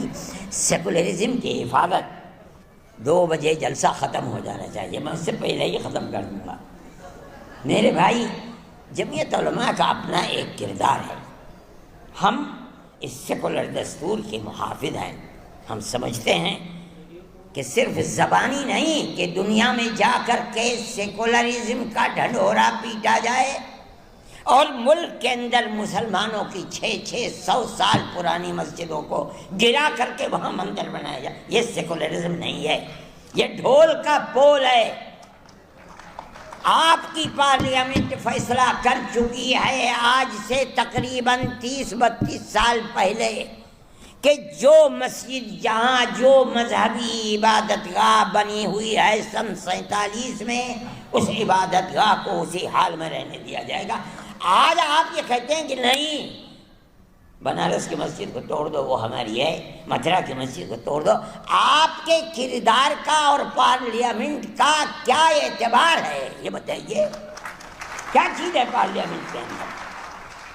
بھائی سیکولرزم کی حفاظت 2 بجے جلسہ ختم ہو جانا چاہیے، میں اس سے پہلے ہی ختم کر دوں گا۔ میرے بھائی جمعیت علماء کا اپنا ایک کردار ہے، ہم اس سیکولر دستور کے محافظ ہیں۔ ہم سمجھتے ہیں کہ صرف زبانی نہیں کہ دنیا میں جا کر کے سیکولرزم کا ڈھنڈورا پیٹا جائے اور ملک کے اندر مسلمانوں کی 600 سال پرانی مسجدوں کو گرا کر کے وہاں مندر بنایا جائے، یہ سیکولرزم نہیں ہے، یہ ڈھول کا پول ہے۔ آپ کی پارلیمنٹ فیصلہ کر چکی ہے آج سے تقریباً 30-32 سال پہلے کہ جو مسجد جہاں جو مذہبی عبادت گاہ بنی ہوئی ہے سن 47 میں، اس عبادت گاہ کو اسی حال میں رہنے دیا جائے گا۔ آج آپ یہ کہتے ہیں کہ نہیں، بنارس کی مسجد کو توڑ دو، وہ ہماری ہے، متھرا کی مسجد کو توڑ دو۔ آپ کے کردار کا اور پارلیمنٹ کا کیا اعتبار ہے یہ بتائیے؟ کیا چیز ہے پارلیمنٹ کے اندر؟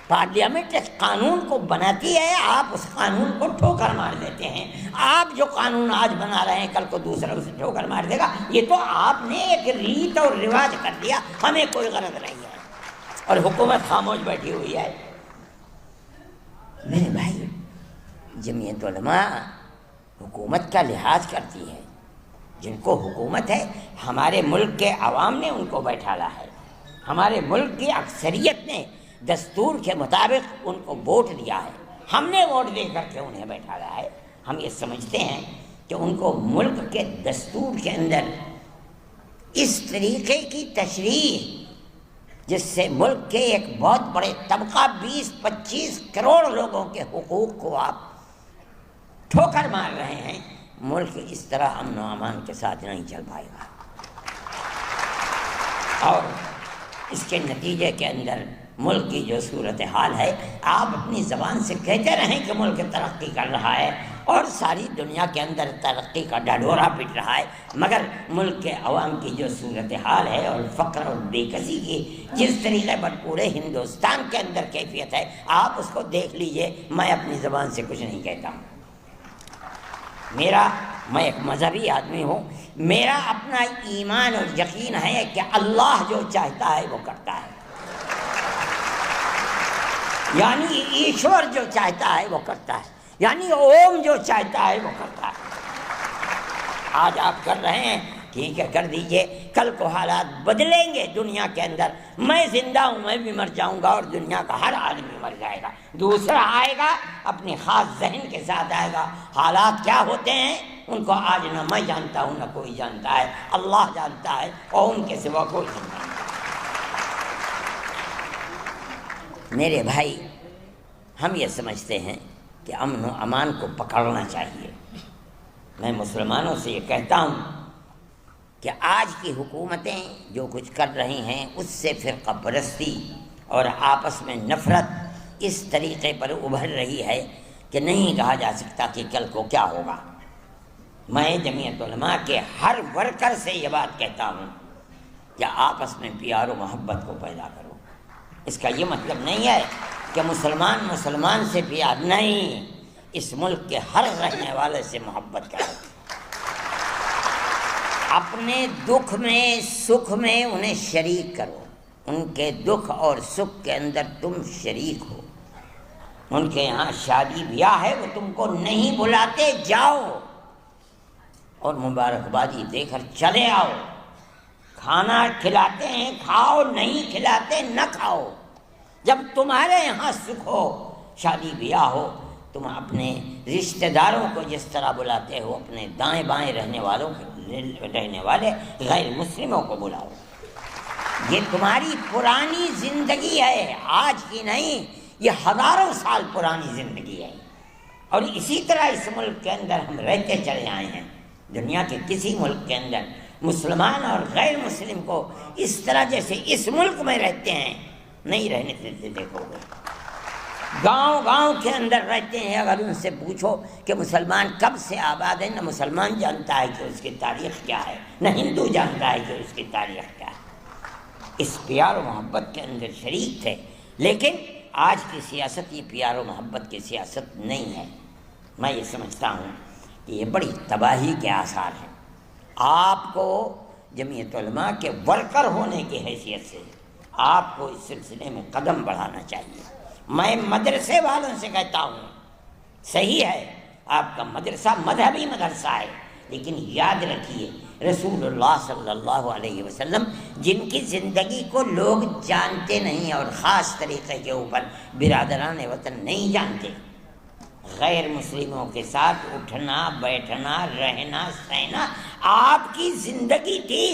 پارلیمنٹ اس قانون کو بناتی ہے، آپ اس قانون کو ٹھوکر مار دیتے ہیں۔ آپ جو قانون آج بنا رہے ہیں کل کو دوسرا اسے ٹھوکر مار دے گا۔ یہ تو آپ نے ایک ریت اور رواج کر دیا، ہمیں کوئی غرض نہیں ہے، اور حکومت خاموش بیٹھی ہوئی ہے۔ میرے بھائی جمعیت علماء حکومت کا لحاظ کرتی ہے، جن کو حکومت ہے ہمارے ملک کے عوام نے ان کو بیٹھالا ہے، ہمارے ملک کی اکثریت نے دستور کے مطابق ان کو ووٹ دیا ہے، ہم نے ووٹ دے کر کے انہیں بیٹھالا ہے۔ ہم یہ سمجھتے ہیں کہ ان کو ملک کے دستور کے اندر اس طریقے کی تشریح جس سے ملک کے ایک بہت بڑے طبقہ 20-25 کروڑ لوگوں کے حقوق کو آپ ٹھوکر مار رہے ہیں، ملک اس طرح امن و امان کے ساتھ نہیں چل پائے گا۔ اور اس کے نتیجے کے اندر ملک کی جو صورتحال ہے، آپ اپنی زبان سے کہتے رہیں کہ ملک ترقی کر رہا ہے اور ساری دنیا کے اندر ترقی کا ڈھڈورا پٹ رہا ہے، مگر ملک کے عوام کی جو صورتحال ہے اور فقر اور بے کسی کی جس طریقے پر پورے ہندوستان کے اندر کیفیت ہے، آپ اس کو دیکھ لیجئے۔ میں اپنی زبان سے کچھ نہیں کہتا ہوں، میں ایک مذہبی آدمی ہوں، میرا اپنا ایمان اور یقین ہے کہ اللہ جو چاہتا ہے وہ کرتا ہے، یعنی ایشور جو چاہتا ہے وہ کرتا ہے، یعنی اوم جو چاہتا ہے وہ کرتا ہے۔ آج آپ کر رہے ہیں، ٹھیک ہے کر دیجئے، کل کو حالات بدلیں گے دنیا کے اندر، میں زندہ ہوں، میں بھی مر جاؤں گا اور دنیا کا ہر آدمی مر جائے گا، دوسرا آئے گا اپنے خاص ذہن کے ساتھ آئے گا۔ حالات کیا ہوتے ہیں ان کو آج نہ میں جانتا ہوں نہ کوئی جانتا ہے، اللہ جانتا ہے اور ان کے سوا کوئی نہیں جانتا۔ میرے بھائی ہم یہ سمجھتے ہیں کہ امن و امان کو پکڑنا چاہیے۔ میں مسلمانوں سے یہ کہتا ہوں کہ آج کی حکومتیں جو کچھ کر رہی ہیں اس سے فرقہ پرستی اور آپس میں نفرت اس طریقے پر ابھر رہی ہے کہ نہیں کہا جا سکتا کہ کل کو کیا ہوگا۔ میں جمعیت علماء کے ہر ورکر سے یہ بات کہتا ہوں کہ آپس میں پیار و محبت کو پیدا کرو۔ اس کا یہ مطلب نہیں ہے کہ مسلمان سے پیار نہیں، اس ملک کے ہر رہنے والے سے محبت کرو، اپنے دکھ میں سکھ میں انہیں شریک کرو، ان کے دکھ اور سکھ کے اندر تم شریک ہو۔ ان کے یہاں شادی بیاہ ہے وہ تم کو نہیں بلاتے، جاؤ اور مبارکبادی دے کر چلے آؤ۔ کھانا کھلاتے ہیں کھاؤ، نہیں کھلاتے نہ کھاؤ۔ جب تمہارے یہاں سکھ ہو، شادی بیاہ ہو، تم اپنے رشتہ داروں کو جس طرح بلاتے ہو، اپنے دائیں بائیں رہنے والے غیر مسلموں کو بلاؤ۔ یہ تمہاری پرانی زندگی ہے، آج کی نہیں، یہ ہزاروں سال پرانی زندگی ہے، اور اسی طرح اس ملک کے اندر ہم رہتے چلے آئے ہیں۔ دنیا کے کسی ملک کے اندر مسلمان اور غیر مسلم کو اس طرح جیسے اس ملک میں رہتے ہیں نہیں رہنے دیتے۔ دیکھو گے گاؤں کے اندر رہتے ہیں، اگر ان سے پوچھو کہ مسلمان کب سے آباد ہے، نہ مسلمان جانتا ہے کہ اس کی تاریخ کیا ہے، نہ ہندو جانتا ہے کہ اس کی تاریخ کیا ہے۔ اس پیار و محبت کے اندر شریک تھے، لیکن آج کی سیاست یہ پیار و محبت کی سیاست نہیں ہے۔ میں یہ سمجھتا ہوں کہ یہ بڑی تباہی کے آثار ہیں۔ آپ کو جمعیت علماء کے ورکر ہونے کی حیثیت سے آپ کو اس سلسلے میں قدم بڑھانا چاہیے۔ میں مدرسے والوں سے کہتا ہوں، صحیح ہے آپ کا مدرسہ مذہبی مدرسہ ہے، لیکن یاد رکھیے رسول اللہ صلی اللہ علیہ وسلم جن کی زندگی کو لوگ جانتے نہیں اور خاص طریقے کے اوپر برادران وطن نہیں جانتے، غیر مسلموں کے ساتھ اٹھنا بیٹھنا رہنا سہنا آپ کی زندگی تھی۔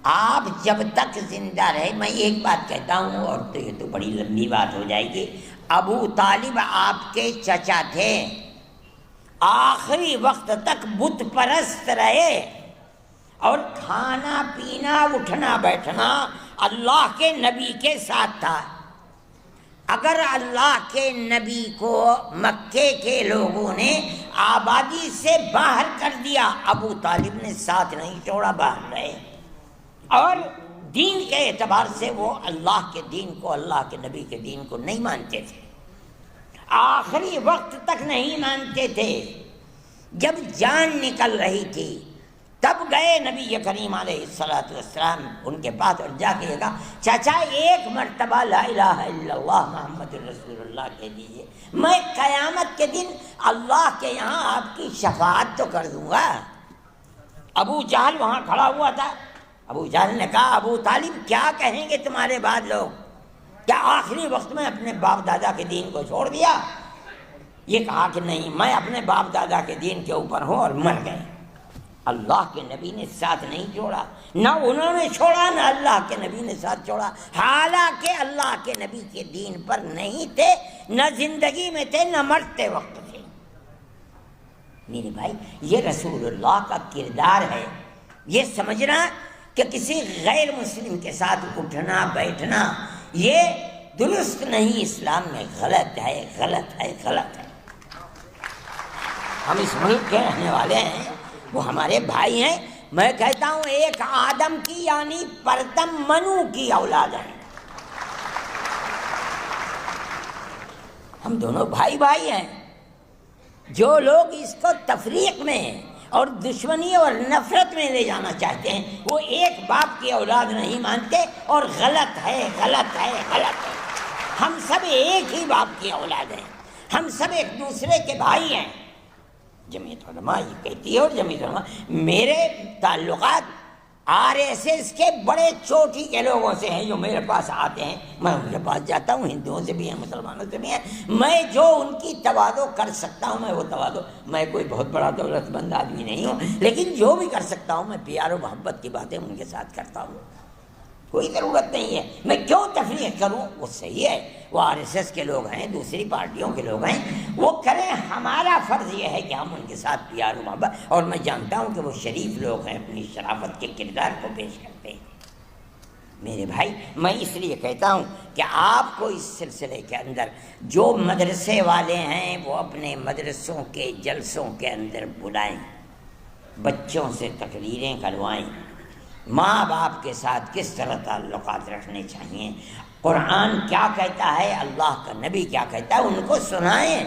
آپ جب تک زندہ رہے، میں ایک بات کہتا ہوں اور تو یہ تو بڑی لمبی بات ہو جائے گی، ابو طالب آپ کے چچا تھے، آخری وقت تک بت پرست رہے اور کھانا پینا اٹھنا بیٹھنا اللہ کے نبی کے ساتھ تھا۔ اگر اللہ کے نبی کو مکے کے لوگوں نے آبادی سے باہر کر دیا، ابو طالب نے ساتھ نہیں چھوڑا، باہر رہے، اور دین کے اعتبار سے وہ اللہ کے دین کو، اللہ کے نبی کے دین کو نہیں مانتے تھے، آخری وقت تک نہیں مانتے تھے۔ جب جان نکل رہی تھی تب گئے نبی کریم علیہ السلام ان کے پاس اور جا کے کہا چچا ایک مرتبہ لا الہ الا اللہ محمد رسول اللہ کہہ دیجیے، میں قیامت کے دن اللہ کے یہاں آپ کی شفاعت تو کر دوں گا۔ ابو جہل وہاں کھڑا ہوا تھا، ابو جہل نے کہا ابو طالب کیا کہیں گے تمہارے بعد لوگ، کیا آخری وقت میں اپنے باپ دادا کے دین کو چھوڑ دیا؟ یہ کہا کہ نہیں، میں اپنے باپ دادا کے دین کے اوپر ہوں، اور مر گئے۔ اللہ کے نبی نے ساتھ نہیں چھوڑا، نہ انہوں نے چھوڑا نہ اللہ کے نبی نے ساتھ چھوڑا، حالانکہ اللہ کے نبی کے دین پر نہیں تھے، نہ زندگی میں تھے نہ مرتے وقت تھے۔ میرے بھائی یہ رسول اللہ کا کردار ہے۔ یہ سمجھنا کہ کسی غیر مسلم کے ساتھ اٹھنا بیٹھنا یہ درست نہیں، اسلام میں غلط ہے، غلط ہے، غلط ہے۔ ہم اس ملک کے رہنے والے ہیں، وہ ہمارے بھائی ہیں۔ میں کہتا ہوں ایک آدم کی یعنی پرتم منو کی اولاد ہیں، ہم دونوں بھائی بھائی ہیں۔ جو لوگ اس کو تفریق میں اور دشمنی اور نفرت میں لے جانا چاہتے ہیں وہ ایک باپ کی اولاد نہیں مانتے، اور غلط ہے، غلط ہے، غلط ہے۔ ہم سب ایک ہی باپ کی اولاد ہیں، ہم سب ایک دوسرے کے بھائی ہیں۔ جمعیت علماء یہ کہتی ہے، اور جمعیت علماء میرے تعلقات RSS کے بڑے چوٹی کے لوگوں سے ہیں جو میرے پاس آتے ہیں، میں ان کے پاس جاتا ہوں، ہندوؤں سے بھی ہیں مسلمانوں سے بھی ہیں، میں جو ان کی تواضع کر سکتا ہوں میں وہ تواضع، میں کوئی بہت بڑا دولت مند آدمی نہیں ہوں، لیکن جو بھی کر سکتا ہوں میں پیار و محبت کی باتیں ان کے ساتھ کرتا ہوں، کوئی ضرورت نہیں ہے میں کیوں تفریق کروں۔ وہ صحیح ہے، وہ RSS کے لوگ ہیں، دوسری پارٹیوں کے لوگ ہیں، وہ کریں، ہمارا فرض یہ ہے کہ ہم ان کے ساتھ پیار و محبت، اور میں جانتا ہوں کہ وہ شریف لوگ ہیں، اپنی شرافت کے کردار کو پیش کرتے ہیں۔ میرے بھائی میں اس لیے کہتا ہوں کہ آپ کو اس سلسلے کے اندر جو مدرسے والے ہیں وہ اپنے مدرسوں کے جلسوں کے اندر بلائیں، بچوں سے تقریریں کروائیں، ماں باپ کے ساتھ کس طرح تعلقات رکھنے چاہیے، قرآن کیا کہتا ہے، اللہ کا نبی کیا کہتا ہے، ان کو سنائیں،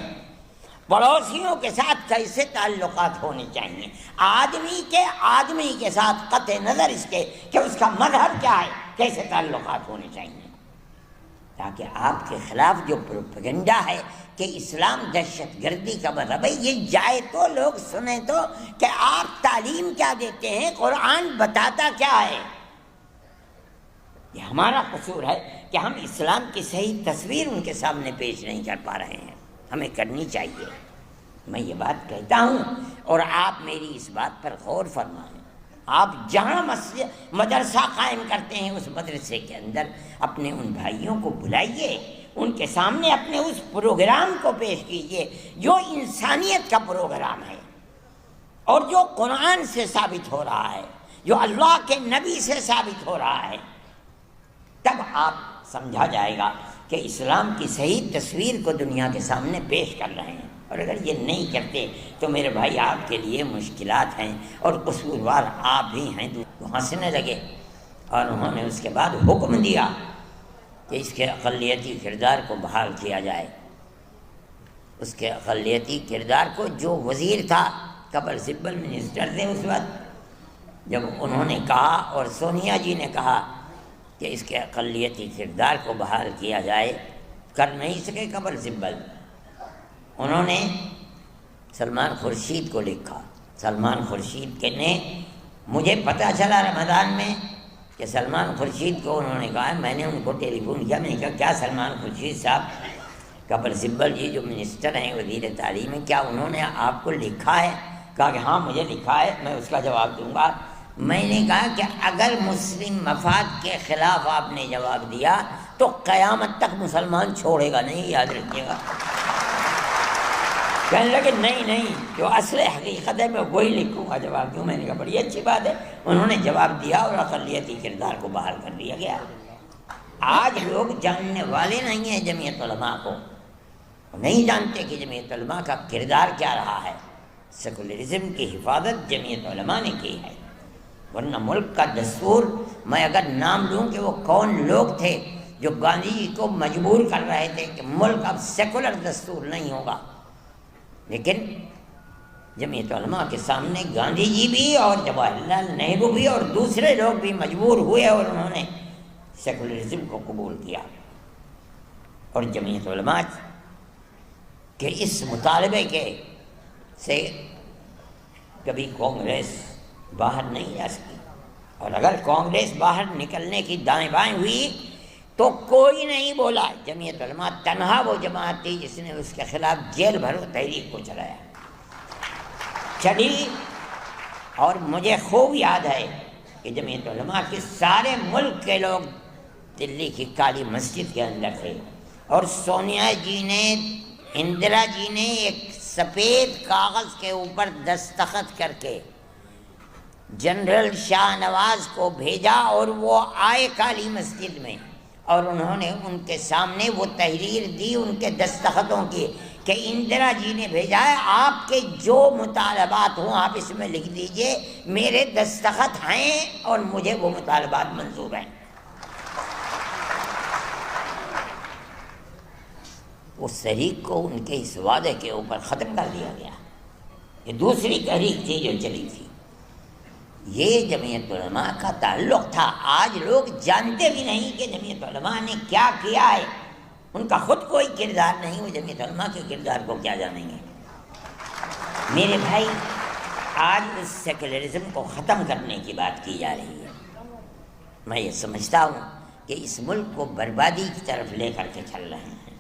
پڑوسیوں کے ساتھ کیسے تعلقات ہونے چاہیے، آدمی کے ساتھ قطع نظر اس کے کہ اس کا مذہب کیا ہے کیسے تعلقات ہونے چاہیے، تاکہ آپ کے خلاف جو پروپیگنڈا ہے کہ اسلام دہشت گردی کا مذہب ہے یہ جائے تو لوگ سنیں تو کہ آپ تعلیم کیا دیتے ہیں، قرآن بتاتا کیا ہے۔ یہ ہمارا قصور ہے کہ ہم اسلام کی صحیح تصویر ان کے سامنے پیش نہیں کر پا رہے ہیں، ہمیں کرنی چاہیے۔ میں یہ بات کہتا ہوں اور آپ میری اس بات پر غور فرمائیں، آپ جہاں مدرسہ قائم کرتے ہیں اس مدرسے کے اندر اپنے ان بھائیوں کو بلائیے، ان کے سامنے اپنے اس پروگرام کو پیش کیجیے جو انسانیت کا پروگرام ہے اور جو قرآن سے ثابت ہو رہا ہے، جو اللہ کے نبی سے ثابت ہو رہا ہے، تب آپ سمجھا جائے گا کہ اسلام کی صحیح تصویر کو دنیا کے سامنے پیش کر رہے ہیں۔ اور اگر یہ نہیں کرتے تو میرے بھائی آپ کے لیے مشکلات ہیں، اور قصوروار آپ ہی ہیں۔ تو ہنسنے لگے اور انہوں نے اس کے بعد حکم دیا کہ اس کے اقلیتی کردار کو بحال کیا جائے۔ اس کے اقلیتی کردار کو. جو وزیر تھا قبل سبل منسٹر تھے اس وقت، جب انہوں نے کہا اور سونیا جی نے کہا کہ اس کے اقلیتی کردار کو بحال کیا جائے، کر نہیں سکے قبل سبل. انہوں نے سلمان خورشید کو لکھا. سلمان خورشید کے نے مجھے پتہ چلا رمضان میں کہ سلمان خورشید کو انہوں نے کہا. میں نے ان کو ٹیلی فون کیا، میں نے کہا کیا سلمان خورشید صاحب، قبل سبل جی جو منسٹر ہیں وزیر تعلیم ہیں، کیا انہوں نے آپ کو لکھا ہے؟ کہا کہ ہاں مجھے لکھا ہے، میں اس کا جواب دوں گا. میں نے کہا کہ اگر مسلم مفاد کے خلاف آپ نے جواب دیا تو قیامت تک مسلمان چھوڑے گا نہیں، یاد رکھیے گا. کہنے لگے نہیں جو اصل حقیقت ہے میں وہی لکھوں گا، جواب دوں. میں نے کہا بڑی اچھی بات ہے. انہوں نے جواب دیا اور اقلیتی کردار کو بحال کر دیا گیا. آج لوگ جاننے والے نہیں ہیں جمعیت علماء کو، نہیں جانتے کہ جمعیت علماء کا کردار کیا رہا ہے. سیکولرزم کی حفاظت جمعیت علماء نے کی ہے، ورنہ ملک کا دستور میں اگر نام لوں کہ وہ کون لوگ تھے جو گاندھی جی کو مجبور کر رہے تھے کہ ملک اب سیکولر دستور نہیں ہوگا، لیکن جمعیت علماء کے سامنے گاندھی جی بھی اور جواہر لال نہرو بھی اور دوسرے لوگ بھی مجبور ہوئے اور انہوں نے سیکولرزم کو قبول کیا. اور جمعیت علماء کے اس مطالبے کے سے کبھی کانگریس باہر نہیں جا سکی، اور اگر کانگریس باہر نکلنے کی دائیں بائیں ہوئی تو کوئی نہیں بولا. جمعیت علماء تنہا وہ جماعت تھی جس نے اس کے خلاف جیل بھرو تحریک کو چلی. اور مجھے خوب یاد ہے کہ جمعیت علماء کے سارے ملک کے لوگ دلی کی کالی مسجد کے اندر تھے، اور سونیا جی نے، اندرا جی نے ایک سفید کاغذ کے اوپر دستخط کر کے جنرل شاہ نواز کو بھیجا، اور وہ آئے کالی مسجد میں، اور انہوں نے ان کے سامنے وہ تحریر دی ان کے دستخطوں کی کہ اندرا جی نے بھیجا ہے، آپ کے جو مطالبات ہوں آپ اس میں لکھ دیجئے، میرے دستخط ہیں اور مجھے وہ مطالبات منظور ہیں. اس تحریک کو ان کے اس وعدے کے اوپر ختم کر دیا گیا. یہ دوسری تحریک تھی جو چلی تھی. یہ جمعیت علماء کا تعلق تھا. آج لوگ جانتے بھی نہیں کہ جمعیت علماء نے کیا کیا ہے. ان کا خود کوئی کردار نہیں، وہ جمعیت علماء کے کردار کو کیا جانیں گے. میرے بھائی، آج اس سیکولرزم کو ختم کرنے کی بات کی جا رہی ہے. میں یہ سمجھتا ہوں کہ اس ملک کو بربادی کی طرف لے کر کے چل رہے ہیں.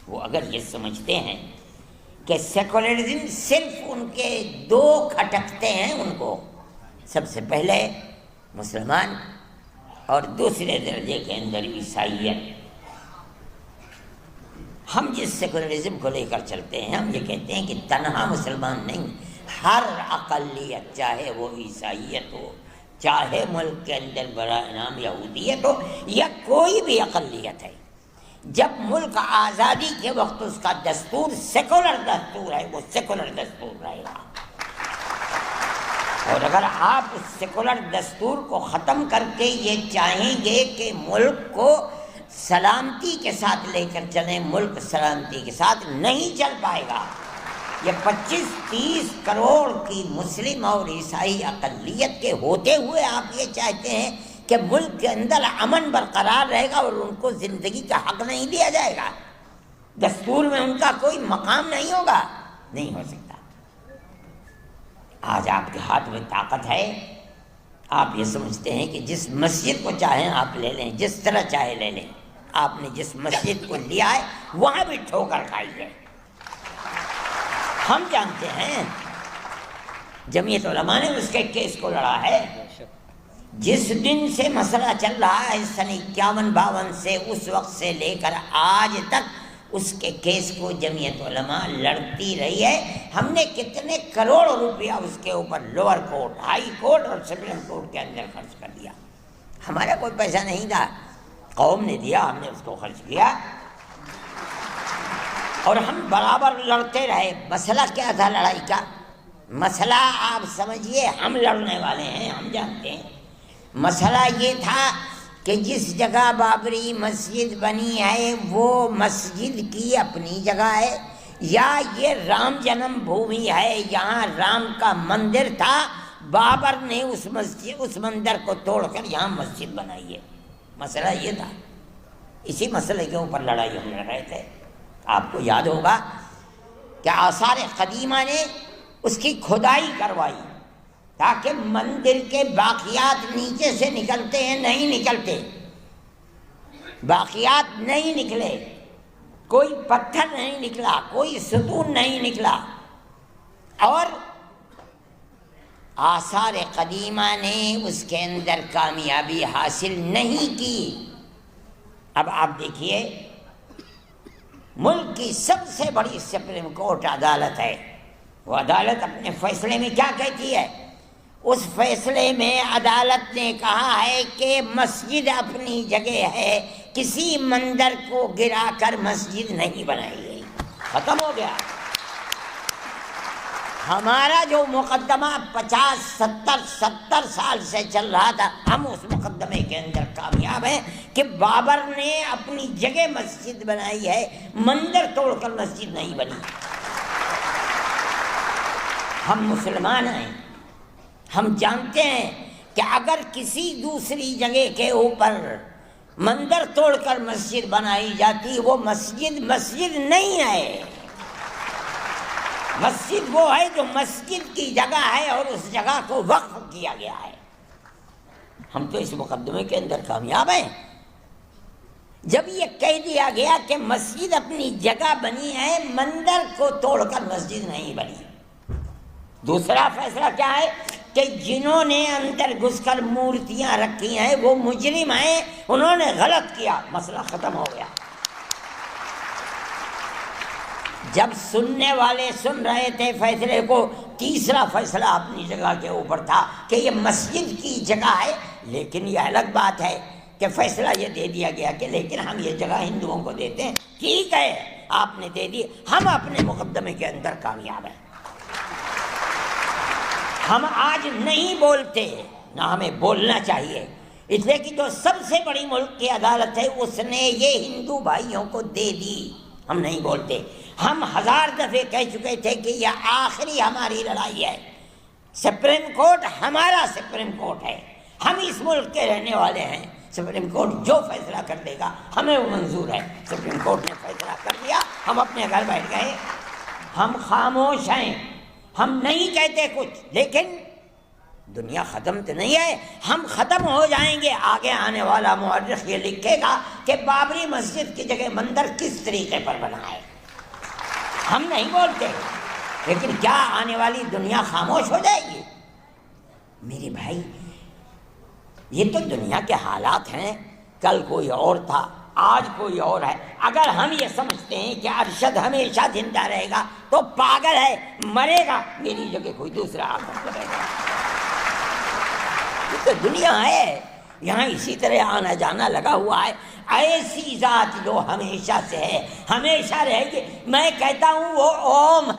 وہ اگر یہ سمجھتے ہیں کہ سیکولرزم صرف ان کے دو کھٹکتے ہیں، ان کو سب سے پہلے مسلمان اور دوسرے درجے کے اندر عیسائیت. ہم جس سیکولرزم کو لے کر چلتے ہیں، ہم یہ کہتے ہیں کہ تنہا مسلمان نہیں، ہر اقلیت، چاہے وہ عیسائیت ہو، چاہے ملک کے اندر براہ نام یہودیت ہو، یا کوئی بھی اقلیت ہے، جب ملک آزادی کے وقت اس کا دستور سیکولر دستور ہے، وہ سیکولر دستور رہے گا. اور اگر آپ اس سیکولر دستور کو ختم کر کے یہ چاہیں گے کہ ملک کو سلامتی کے ساتھ لے کر چلیں، ملک سلامتی کے ساتھ نہیں چل پائے گا. یہ 25-30 کروڑ کی مسلم اور عیسائی اقلیت کے ہوتے ہوئے آپ یہ چاہتے ہیں کہ ملک کے اندر امن برقرار رہے گا اور ان کو زندگی کا حق نہیں دیا جائے گا، دستور میں ان کا کوئی مقام نہیں ہوگا؟ نہیں ہو سکتا. آج آپ کے ہاتھ میں طاقت ہے. آپ یہ سمجھتے ہیں کہ جس مسجد کو چاہیں آپ لے لیں، جس طرح چاہے لے لیں. آپ نے جس مسجد کو لیا ہے وہاں بھی ٹھوکر کھائی ہے. ہم جانتے ہیں جمعیت علماء نے اس کے کیس کو لڑا ہے. جس دن سے مسئلہ چل رہا ہے سن 51-52 سے، اس وقت سے لے کر آج تک اس کے کیس کو جمعیت علماء لڑتی رہی ہے. ہم نے کتنے کروڑ روپیہ اس کے اوپر لوور کورٹ، ہائی کورٹ اور سپریم کورٹ کے اندر خرچ کر دیا. ہمارا کوئی پیسہ نہیں تھا، قوم نے دیا، ہم نے اس کو خرچ کیا اور ہم برابر لڑتے رہے. مسئلہ کیا تھا لڑائی کا؟ مسئلہ آپ سمجھیے، ہم لڑنے والے ہیں، ہم جانتے ہیں. مسئلہ یہ تھا کہ جس جگہ بابری مسجد بنی ہے وہ مسجد کی اپنی جگہ ہے، یا یہ رام جنم بھومی ہے، یہاں رام کا مندر تھا، بابر نے اس مندر کو توڑ کر یہاں مسجد بنائی ہے۔ مسئلہ یہ تھا، اسی مسئلے کے اوپر لڑائی ہم لڑ رہے تھے۔ آپ کو یاد ہوگا کہ آثار قدیمہ نے اس کی کھدائی کروائی تاکہ مندر کے باقیات نیچے سے نکلتے ہیں، نہیں نکلتے، باقیات نہیں نکلے، کوئی پتھر نہیں نکلا، کوئی ستون نہیں نکلا، اور آثار قدیمہ نے اس کے اندر کامیابی حاصل نہیں کی۔ اب آپ دیکھیے، ملک کی سب سے بڑی سپریم کورٹ عدالت ہے، وہ عدالت اپنے فیصلے میں کیا کہتی ہے؟ اس فیصلے میں عدالت نے کہا ہے کہ مسجد اپنی جگہ ہے، کسی مندر کو گرا کر مسجد نہیں بنائی گئی، ختم ہو گیا۔ ہمارا جو مقدمہ 50-70 سال سے چل رہا تھا، ہم اس مقدمے کے اندر کامیاب ہیں کہ بابر نے اپنی جگہ مسجد بنائی ہے، مندر توڑ کر مسجد نہیں بنی۔ ہم مسلمان ہیں، ہم جانتے ہیں کہ اگر کسی دوسری جگہ کے اوپر مندر توڑ کر مسجد بنائی جاتی، وہ مسجد نہیں ہے۔ مسجد وہ ہے جو مسجد کی جگہ ہے اور اس جگہ کو وقف کیا گیا ہے۔ ہم تو اس مقدمے کے اندر کامیاب ہیں۔ جب یہ کہہ دیا گیا کہ مسجد اپنی جگہ بنی ہے، مندر کو توڑ کر مسجد نہیں بنی۔ دوسرا فیصلہ کیا ہے کہ جنہوں نے اندر گھس کر مورتیاں رکھی ہیں وہ مجرم ہیں، انہوں نے غلط کیا، مسئلہ ختم ہو گیا۔ جب سننے والے سن رہے تھے فیصلے کو، تیسرا فیصلہ اپنی جگہ کے اوپر تھا کہ یہ مسجد کی جگہ ہے، لیکن یہ الگ بات ہے کہ فیصلہ یہ دے دیا گیا کہ لیکن ہم یہ جگہ ہندوؤں کو دیتے ہیں۔ ٹھیک ہے، آپ نے دے دی، ہم اپنے مقدمے کے اندر کامیاب ہیں۔ ہم آج نہیں بولتے، نہ ہمیں بولنا چاہیے، اس لیے کہ جو سب سے بڑی ملک کی عدالت ہے اس نے یہ ہندو بھائیوں کو دے دی۔ ہم نہیں بولتے، ہم 1000 دفعے کہہ چکے تھے کہ یہ آخری ہماری لڑائی ہے۔ سپریم کورٹ ہمارا سپریم کورٹ ہے، ہم اس ملک کے رہنے والے ہیں، سپریم کورٹ جو فیصلہ کر دے گا ہمیں وہ منظور ہے۔ سپریم کورٹ نے فیصلہ کر دیا، ہم اپنے گھر بیٹھ گئے، ہم خاموش ہیں، ہم نہیں کہتے کچھ، لیکن دنیا ختم تو نہیں ہے، ہم ختم ہو جائیں گے۔ آگے آنے والا مورخ یہ لکھے گا کہ بابری مسجد کی جگہ مندر کس طریقے پر بنا ہے۔ ہم نہیں بولتے، لیکن کیا آنے والی دنیا خاموش ہو جائے گی؟ میرے بھائی، یہ تو دنیا کے حالات ہیں، کل کوئی اور تھا، آج کوئی اور ہے۔ اگر ہم یہ سمجھتے ہیں کہ ارشد ہمیشہ زندہ رہے گا تو پاگل ہے، مرے گا، میری جگہ کوئی دوسرا آ کر کرے گا۔ یہ تو دنیا ہے، یہاں اسی طرح آنا جانا لگا ہوا ہے۔ ایسی ذات جو ہمیشہ سے ہے، ہمیشہ رہے گی۔ میں کہتا ہوں وہ اوم